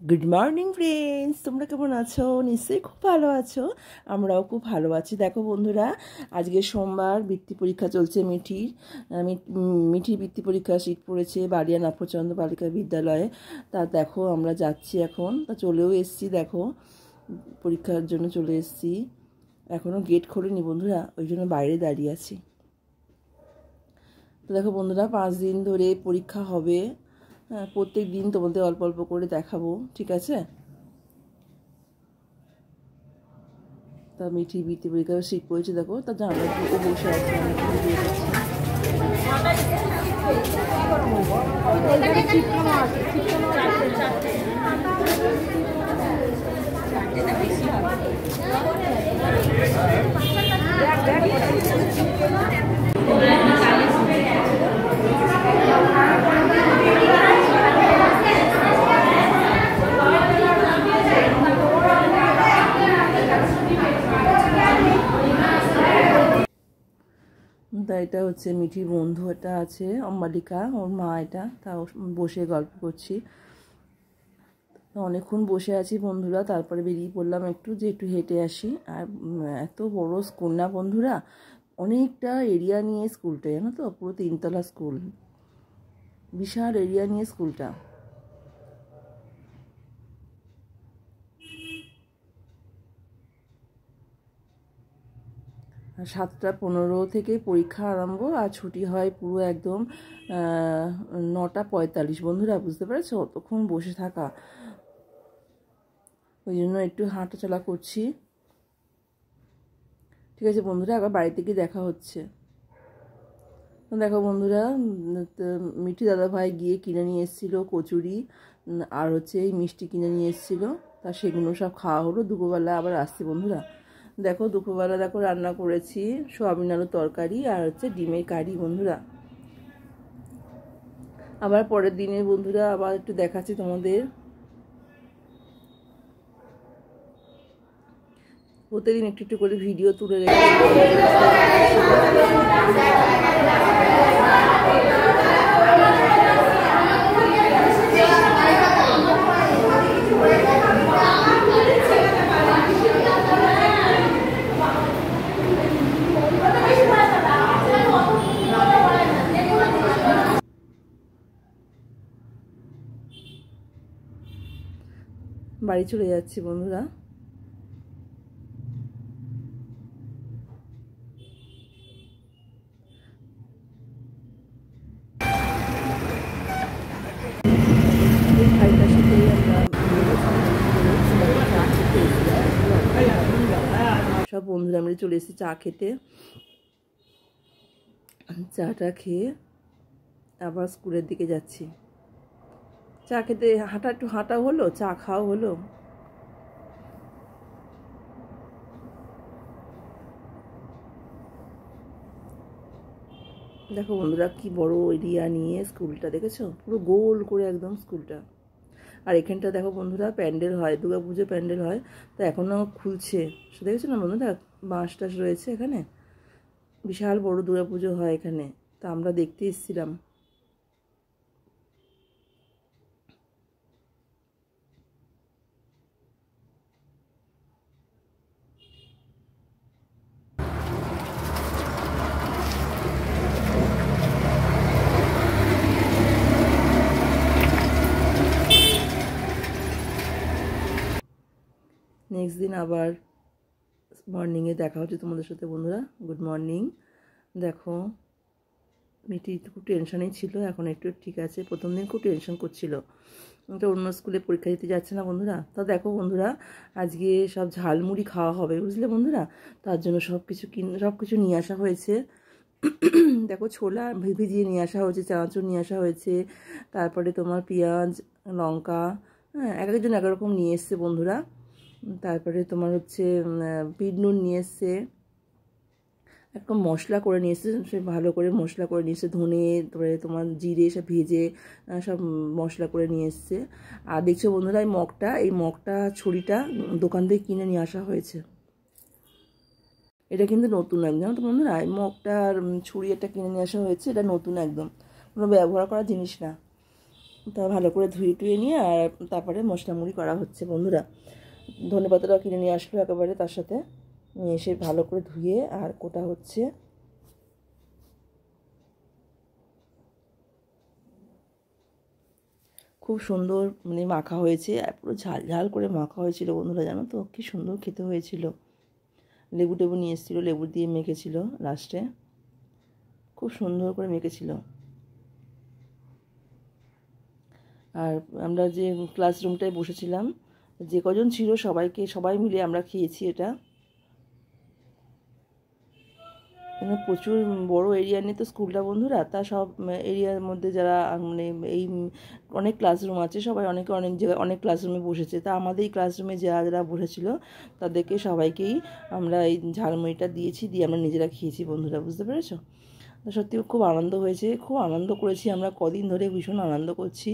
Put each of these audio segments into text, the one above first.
Good morning friends, তোমরা কেমন আছো? নিশ্চয়ই খুব ভালো আছো। আমরাও খুব ভালো আছি। দেখো বন্ধুরা, আজকে সোমবার, বৃত্তি পরীক্ষা চলছে মিঠির। মিঠির বৃত্তি পরীক্ষা সিট পড়েছে বাড়িয়া নফরচন্দ্র বালিকা বিদ্যালয়ে। তা দেখো আমরা যাচ্ছি এখন, তা চলেও এসছি। দেখো পরীক্ষার জন্য চলে এসছি। এখনও গেট খোলেনি বন্ধুরা, ওই জন্য বাইরে দাঁড়িয়ে আছি। তো দেখো বন্ধুরা, 5 দিন ধরে পরীক্ষা হবে। প্রত্যেক দিন তোমাদের অল্প অল্প করে দেখাবো, ঠিক আছে? তা মিঠি বৃত্তি পরীক্ষা সিট পড়েছে, দেখো তা জানলা দিয়ে ও বসে আছে। তা এটা হচ্ছে মিঠির বন্ধু, এটা আছে অম্বালিকা, ওর মা। এটা তা বসে গল্প করছি। অনেকক্ষণ বসে আছি বন্ধুরা, তারপরে বেরিয়ে পড়লাম একটু, যে একটু হেঁটে আসি। আর এত বড় স্কুল না বন্ধুরা, অনেকটা এরিয়া নিয়ে স্কুলটা, জানো তো? পুরো 3তলা স্কুল, বিশাল এরিয়া নিয়ে স্কুলটা। আর 7টা 15 থেকে পরীক্ষা আরম্ভ, আর ছুটি হয় পুরো একদম 9টা 45। বন্ধুরা বুঝতে পেরেছো? অতক্ষণ বসে থাকা, ওই জন্য একটু হাঁটাচলা করছি। ঠিক আছে বন্ধুরা, আবার বাড়িতে গিয়ে দেখা হচ্ছে। দেখো বন্ধুরা, মিঠি দাদা ভাই গিয়ে কিনে নিয়ে এসেছিলো কচুরি, আর হচ্ছে এই মিষ্টি কিনে নিয়ে এসেছিলো। তা সেগুলো সব খাওয়া হলো। দুপুরবেলা আবার আসছি বন্ধুরা। দেখো দুপুরবেলা দেখো রান্না করেছি সোয়াবিন আলুর তরকারি আর হচ্ছে ডিমের কারি বন্ধুরা। আবার পরের দিনের বন্ধুরা আবার একটু দেখাচ্ছি তোমাদের। প্রতিদিন একটু একটু করে ভিডিও তুলে রেখে বাড়ি চলে যাচ্ছি বন্ধুরা। ভাইটার সাথে আমরা সব বন্ধুরা মিলে চলে এসেছি চা খেতে। চাটা খেয়ে আবার স্কুলের দিকে যাচ্ছি। চা খেতে একটু হাঁটা হলো, চা খাওয়া হলো। দেখো বন্ধুরা, কি বড় এরিয়া নিয়ে স্কুলটা, দেখেছো? পুরো গোল করে একদম স্কুলটা। আর এখানটা দেখো বন্ধুরা, প্যান্ডেল হয়, দুর্গাপুজো প্যান্ডেল হয়। তো এখনও খুলছে, সে দেখেছো না বন্ধুরা? বাঁশ টাস রয়েছে এখানে, বিশাল বড় দুর্গাপুজো হয় এখানে। তা আমরা দেখতে এসেছিলাম। নেক্সট দিন আবার মর্নিংয়ে দেখা হচ্ছে তোমাদের সাথে বন্ধুরা। Good morning. দেখো মিটি খুব টেনশানেই ছিল, এখন একটু ঠিক আছে। প্রথম দিন খুব টেনশন করছিল, তো অন্য স্কুলে পরীক্ষা দিতে যাচ্ছে না বন্ধুরা। তা দেখো বন্ধুরা, আজকে সব ঝালমুড়ি খাওয়া হবে, বুঝলে বন্ধুরা? তার জন্য সব কিছু নিয়ে আসা হয়েছে। দেখো ছোলা ভিজিয়ে নিয়ে আসা হয়েছে, চানাচুর নিয়ে আসা হয়েছে, তারপরে তোমার পেঁয়াজ, লঙ্কা, হ্যাঁ, এক একজন এক রকম নিয়ে এসছে বন্ধুরা। তারপরে তোমার হচ্ছে বিট নুন নিয়ে এসছে, একদম মশলা করে নিয়ে এসছে, সে ভালো করে মশলা করে নিয়ে এসছে, ধনে, তারপরে তোমার জিরে সব ভেজে সব মশলা করে নিয়ে এসছে। আর দেখছো বন্ধুরা, এই মগটা ছুরিটা দোকান থেকে কিনে নিয়ে আসা হয়েছে। এটা কিন্তু নতুন একদম, জানো তো বন্ধুরা? এই মগটা আর ছুরি একটা কিনে নিয়ে আসা হয়েছে, এটা নতুন একদম, কোনো ব্যবহার করা জিনিস না। তা ভালো করে ধুয়ে টুয়ে নিয়ে আর তারপরে মশলা মুড়ি করা হচ্ছে বন্ধুরা। ধনেপাতাটাও কিনে নিয়ে আসলো একেবারে তার সাথে, নিয়ে এসে ভালো করে ধুয়ে আর কোটা হচ্ছে। খুব সুন্দর মানে মাখা হয়েছে, পুরো ঝাল ঝাল করে মাখা হয়েছিল বন্ধুরা, জানো তো কি সুন্দর খেতে হয়েছিল। লেবু টেবু নিয়ে এসেছিলো, লেবু দিয়ে মেখেছিল লাস্টে, খুব সুন্দর করে মেখেছিল। আর আমরা যে ক্লাসরুমটায় বসেছিলাম, যে কজন ছিল সবাই মিলে আমরা খেয়েছি এটা। প্রচুর বড় এরিয়া নিয়ে তো স্কুলটা বন্ধুরা, তা সব এরিয়ার মধ্যে যারা মানে এই অনেক ক্লাসরুম আছে, সবাই অনেক জায়গায় অনেক ক্লাসরুমে বসেছে। তা আমাদের এই ক্লাসরুমে যারা বসেছিল তাদেরকে সবাইকেই আমরা এই ঝালমুড়িটা দিয়েছি, দিয়ে আমরা নিজেরা খেয়েছি বন্ধুরা, বুঝতে পেরেছো? সত্যি খুব আনন্দ হয়েছে, খুব আনন্দ করেছি আমরা, কদিন ধরে ভীষণ আনন্দ করছি।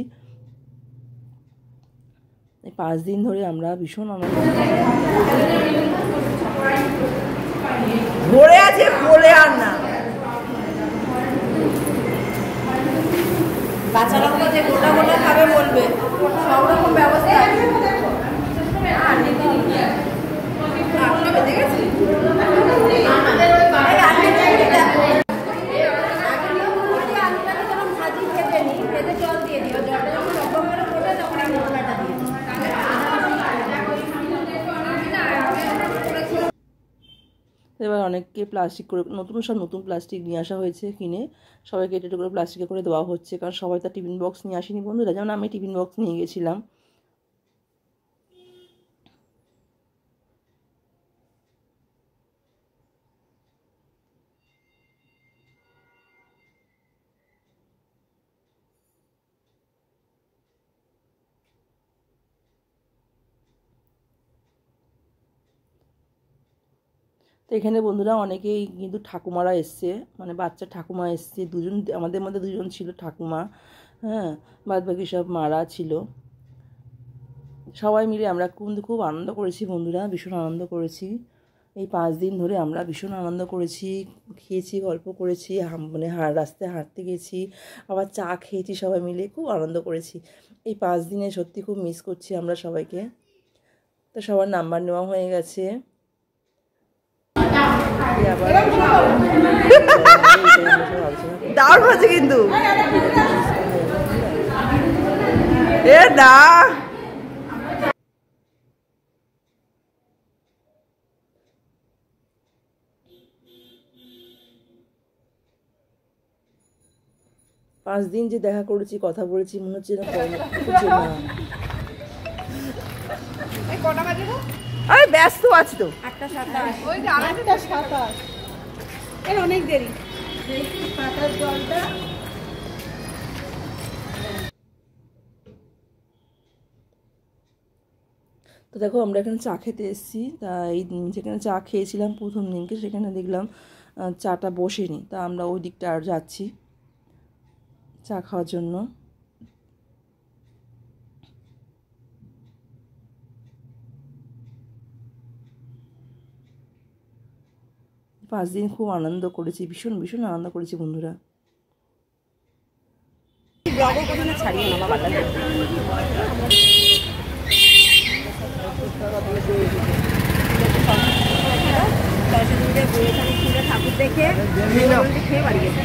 এই 5 দিন ধরে আমরা ভীষণ আনন্দ ভরে আছে, বলে আর না। কাঁচা লঙ্কা যে গোটা গোটা খাবে বলবে, সব রকম ব্যবস্থা আছে। জল দিয়ে দিও, জলটা যখন রকম করে পড়বে তখন এই মশলাটা দিয়ে দিও। এবার অনেককে প্লাস্টিক করে নতুন প্লাস্টিক নিয়ে আসা হয়েছে কিনে, সবাইকে এটা করে প্লাস্টিকে করে দেওয়া হচ্ছে, কারণ সবাই তো টিফিন বক্স নিয়ে আসেনি বন্ধুরা, যেমন আমি টিফিন বক্স নিয়ে গেছিলাম। তো এখানে বন্ধুরা অনেকেই কিন্তু ঠাকুমারা এসছে, মানে বাচ্চা ঠাকুমা এসছে, দুজন আমাদের মধ্যে দুজন ছিল ঠাকুমা, হ্যাঁ, বাদ বাকি সব মারা ছিল। সবাই মিলে আমরা কিন্তু খুব আনন্দ করেছি বন্ধুরা, ভীষণ আনন্দ করেছি। এই 5 দিন ধরে আমরা ভীষণ আনন্দ করেছি, খেয়েছি, গল্প করেছি, মানে রাস্তায় হাঁটতে গেছি, আবার চা খেয়েছি, সবাই মিলে খুব আনন্দ করেছি। এই 5 দিনে সত্যি খুব মিস করছি আমরা সবাইকে। তো সবার নাম্বার নেওয়া হয়ে গেছে। দারুণ হচ্ছে কিন্তু এ না, 5 দিন যে দেখা করেছি, কথা বলেছি, মনে হচ্ছে না। আরে ব্যস্ত আছি তো। 8:27 এর অনেক দেরি। জলটা তো দেখো আমরা এখানে চা খেতে এসেছি, তা এই যেখানে চা খেয়েছিলাম প্রথম দিনকে, সেখানে দেখলাম চাটা বসেনি, তা আমরা ওই দিকটা আর যাচ্ছি চা খাওয়ার জন্য। পাঁচ দিন খুব আনন্দ করেছি, ভীষণ ভীষণ আনন্দ করেছি বন্ধুরা। ছাড়িয়ে ঠাকুর দেখে খেয়ে বাড়ি গেছে।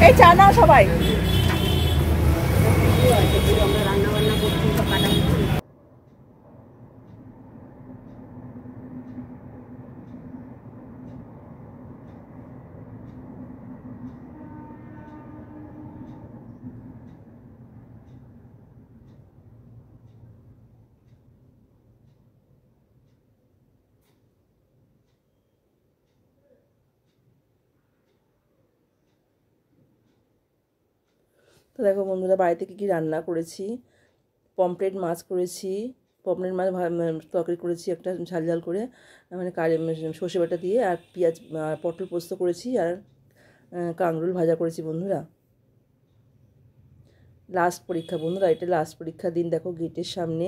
এই চা নাও সবাই। আমরা রান্না বান্না করছি, সব কাটাকুটি। তো দেখো বন্ধুরা বাড়িতে কী রান্না করেছি। পমফ্রেট মাছ করেছি, পমফ্রেট মাছ তরকারি করেছি একটা ঝাল ঝাল করে, মানে সর্ষে বাটা দিয়ে, আর পেঁয়াজ পটল পোস্ত করেছি, আর কাঁকরোল ভাজা করেছি বন্ধুরা। লাস্ট পরীক্ষা বন্ধুরা, এটা লাস্ট পরীক্ষার দিন। দেখো গেটের সামনে,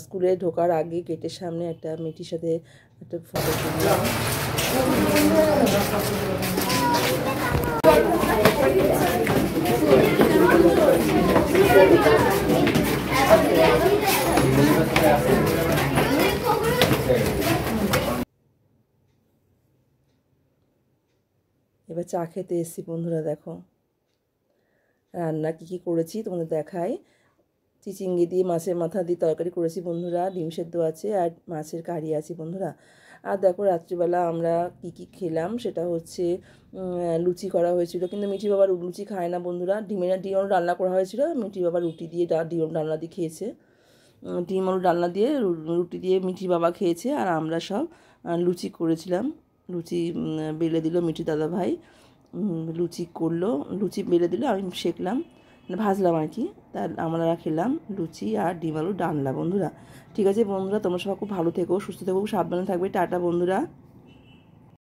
স্কুলে ঢোকার আগে গেটের সামনে একটা মেয়েটির সাথে একটা ফটো তুললাম। এবার চা খেতে এসেছি বন্ধুরা। দেখো রান্না কী কী করেছি তোমাদের দেখাই। চিচিঙ্গি দিয়ে মাছের মাথা দিয়ে তরকারি করেছি বন্ধুরা, ডিম সেদ্ধ আছে আর মাছের কারি আছে বন্ধুরা। আর দেখো রাত্রিবেলা আমরা কী খেলাম সেটা হচ্ছে লুচি করা হয়েছিল, কিন্তু মিঠি বাবা লুচি খায় না বন্ধুরা। ডিম আলু রান্না করা হয়েছিল, মিঠি বাবা রুটি দিয়ে ডিম ডালনা দিয়ে খেয়েছে। ডিম আলু ডালনা দিয়ে রুটি দিয়ে মিঠি বাবা খেয়েছে, আর আমরা সব লুচি করেছিলাম। লুচি বেলে দিল মিঠি দাদা ভাই, লুচি করলো, লুচি বেলে দিল, আমি সেঁকলাম, ভাজলাম আর কি। তার আমরা খেলাম লুচি আর ডিম আলু ডালনা বন্ধুরা। ঠিক আছে বন্ধুরা, তোমরা সবাই খুব ভালো থেকো, সুস্থ থেকো, সাবধানে থাকবে। টাটা বন্ধুরা।